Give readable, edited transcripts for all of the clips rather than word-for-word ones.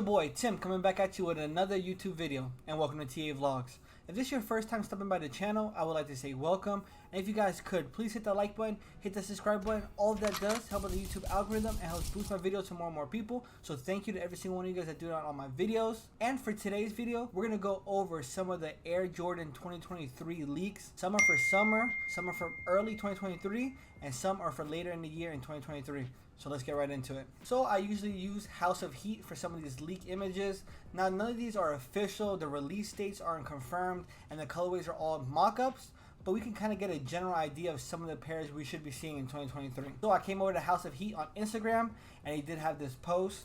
your boy Tim coming back at you with another YouTube video, and welcome to TA Vlogs. If this is your first time stopping by the channel, I would like to say welcome, and if you guys could, please hit the like button, hit the subscribe button. All of that does help with the YouTube algorithm and helps boost my video to more and more people, so thank you to every single one of you guys that do that on my videos. And for today's video, we're going to go over some of the Air Jordan 2023 leaks. Some are for summer, some are for early 2023, and some are for later in the year in 2023. So let's get right into it. So I usually use House of Heat for some of these leak images. Now none of these are official, the release dates aren't confirmed, and the colorways are all mock-ups, but we can kind of get a general idea of some of the pairs we should be seeing in 2023. So I came over to House of Heat on Instagram, and he did have this post.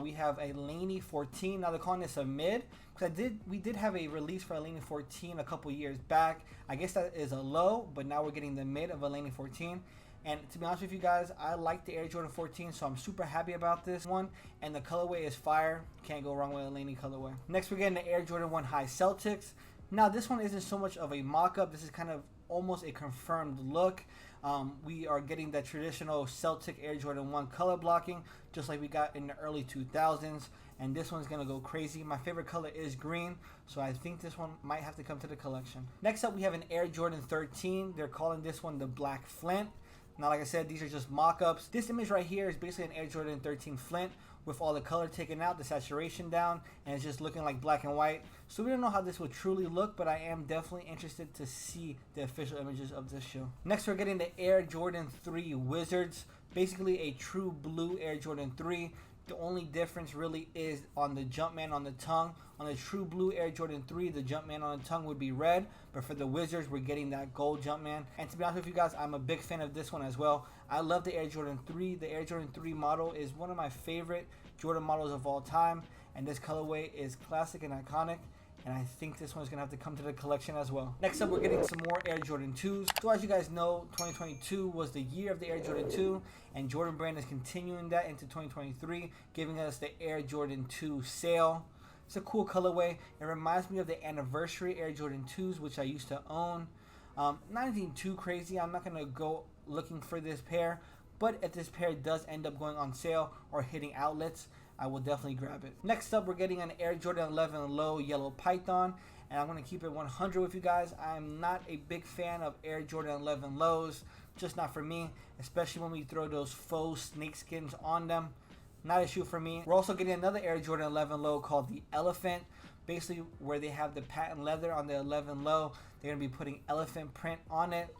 We have a Laney 14. Now they're calling this a mid, because we did have a release for a Laney 14 a couple years back. I guess that is a low, but now we're getting the mid of a Laney 14. And to be honest with you guys, I like the Air Jordan 14, so I'm super happy about this one. And the colorway is fire. Can't go wrong with a Laney colorway. Next, we're getting the Air Jordan 1 High Celtics. Now, this one isn't so much of a mock-up. This is kind of almost a confirmed look. We are getting the traditional Celtic Air Jordan 1 color blocking, just like we got in the early 2000s. And this one's going to go crazy. My favorite color is green, so I think this one might have to come to the collection. Next up, we have an Air Jordan 13. They're calling this one the Black Flint. Now, like I said, these are just mock-ups. This image right here is basically an Air Jordan 13 Flint with all the color taken out, the saturation down, and it's just looking like black and white. So we don't know how this would truly look, but I am definitely interested to see the official images of this shoe. Next, we're getting the Air Jordan 3 Wizards, basically a true blue Air Jordan 3. The only difference really is on the Jumpman on the tongue. On the true blue Air Jordan 3, the Jumpman on the tongue would be red, but for the Wizards, we're getting that gold Jumpman. And to be honest with you guys, I'm a big fan of this one as well. I love the Air Jordan 3. The Air Jordan 3 model is one of my favorite Jordan models of all time, and this colorway is classic and iconic. And I think this one's going to have to come to the collection as well. Next up, we're getting some more Air Jordan 2s. So as you guys know, 2022 was the year of the Air Jordan 2. And Jordan Brand is continuing that into 2023, giving us the Air Jordan 2 Sail. It's a cool colorway. It reminds me of the anniversary Air Jordan 2s, which I used to own. Not anything too crazy. I'm not going to go looking for this pair. But if this pair does end up going on sale or hitting outlets, I will definitely grab it. Next up, we're getting an Air Jordan 11 Low Yellow Python, and I'm going to keep it 100 with you guys. I'm not a big fan of Air Jordan 11 Lows, just not for me, especially when we throw those faux snake skins on them. Not a shoe for me. We're also getting another Air Jordan 11 Low called the Elephant, basically where they have the patent leather on the 11 Low. They're going to be putting elephant print on it.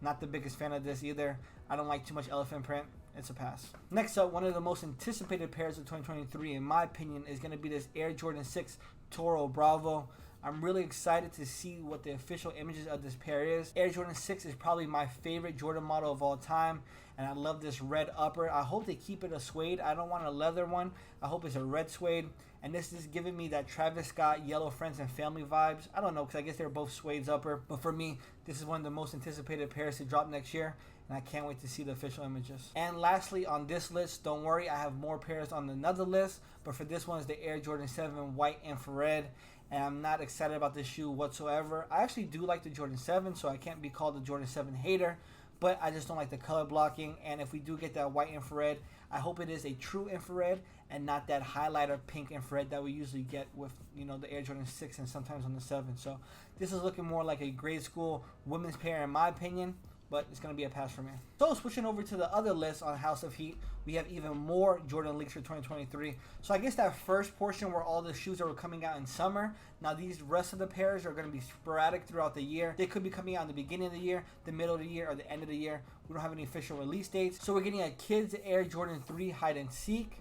Not the biggest fan of this either. I don't like too much elephant print. It's a pass. Next up, one of the most anticipated pairs of 2023, in my opinion, is going to be this Air Jordan 6 Toro Bravo. I'm really excited to see what the official images of this pair is. Air Jordan 6 is probably my favorite Jordan model of all time, and I love this red upper. I hope they keep it a suede. I don't want a leather one. I hope it's a red suede, and this is giving me that Travis Scott Yellow Friends and Family vibes. I don't know, because I guess they're both suedes upper, but for me, this is one of the most anticipated pairs to drop next year, and I can't wait to see the official images. And lastly, on this list, don't worry, I have more pairs on another list, but for this one is the Air Jordan 7 White Infrared, and I'm not excited about this shoe whatsoever. I actually do like the Jordan 7, so I can't be called a Jordan 7 hater, but I just don't like the color blocking. And if we do get that white infrared, I hope it is a true infrared and not that highlighter pink infrared that we usually get with, you know, the Air Jordan 6 and sometimes on the 7. So this is looking more like a grade school women's pair in my opinion, but it's going to be a pass for me. So switching over to the other list on House of Heat, we have even more Jordan leaks for 2023. So I guess that first portion were all the shoes that were coming out in summer. Now these rest of the pairs are going to be sporadic throughout the year. They could be coming out in the beginning of the year, the middle of the year, or the end of the year. We don't have any official release dates. So we're getting a Kids Air Jordan 3 Hide and Seek.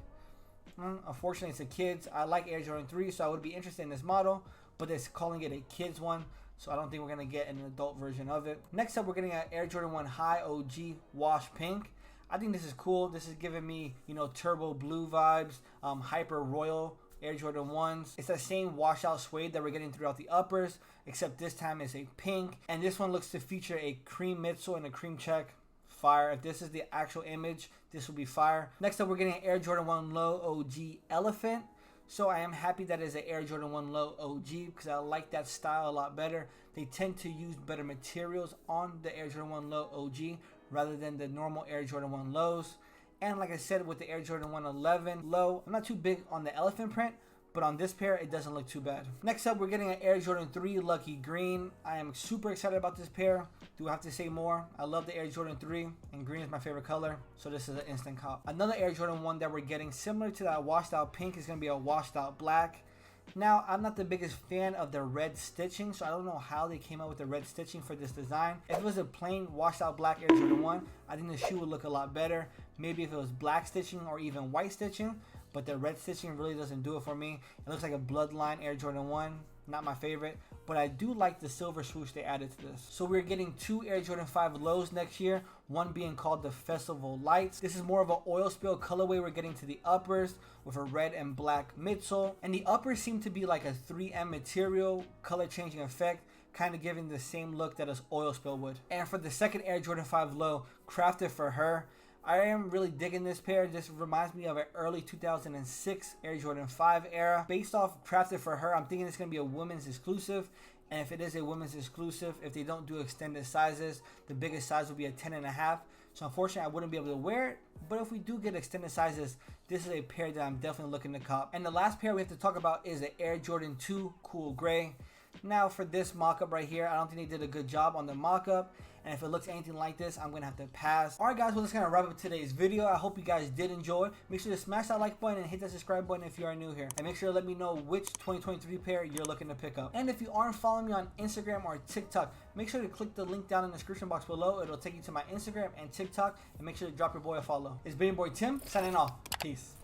Unfortunately, it's a kids. I like Air Jordan 3, so I would be interested in this model, but they're calling it a kids one. So I don't think we're going to get an adult version of it. Next up, we're getting an Air Jordan 1 High OG Wash Pink. I think this is cool. This is giving me, you know, turbo blue vibes, hyper royal Air Jordan 1s. It's the same washout suede that we're getting throughout the uppers, except this time it's a pink. And this one looks to feature a cream midsole and a cream check. Fire. If this is the actual image, this will be fire. Next up, we're getting an Air Jordan 1 Low OG Elephant. So I am happy that it's an Air Jordan 1 Low OG because I like that style a lot better. They tend to use better materials on the Air Jordan 1 Low OG rather than the normal Air Jordan 1 Lows. And like I said, with the Air Jordan 1 11 low, I'm not too big on the elephant print, but on this pair, it doesn't look too bad. Next up, we're getting an Air Jordan 3 Lucky Green. I am super excited about this pair. Do I have to say more? I love the Air Jordan 3, and green is my favorite color, so this is an instant cop. Another Air Jordan 1 that we're getting, similar to that washed out pink, is going to be a washed out black. Now, I'm not the biggest fan of the red stitching, so I don't know how they came up with the red stitching for this design. If it was a plain washed out black Air Jordan 1, I think the shoe would look a lot better. Maybe if it was black stitching or even white stitching, but the red stitching really doesn't do it for me. It looks like a bloodline Air Jordan 1. Not my favorite, but I do like the silver swoosh they added to this. So we're getting 2 Air Jordan 5 lows next year, one being called the Festival Lights. This is more of an oil spill colorway we're getting to the uppers with a red and black midsole. And the uppers seem to be like a 3M material, color changing effect, kind of giving the same look that an oil spill would. And for the second Air Jordan 5 low, crafted for her, I am really digging this pair. This reminds me of an early 2006 Air Jordan 5 era. Based off crafted for her, I'm thinking it's going to be a women's exclusive. And if it is a women's exclusive, if they don't do extended sizes, the biggest size will be a 10.5. So unfortunately, I wouldn't be able to wear it. But if we do get extended sizes, this is a pair that I'm definitely looking to cop. And the last pair we have to talk about is the Air Jordan 2 Cool Gray. Now for this mock-up right here, I don't think they did a good job on the mock-up. And if it looks anything like this, I'm going to have to pass. Alright guys, well that's going to wrap up today's video. I hope you guys did enjoy. Make sure to smash that like button and hit that subscribe button if you are new here. And make sure to let me know which 2023 pair you're looking to pick up. And if you aren't following me on Instagram or TikTok, make sure to click the link down in the description box below. It'll take you to my Instagram and TikTok. And make sure to drop your boy a follow. It's been your boy Tim, signing off. Peace.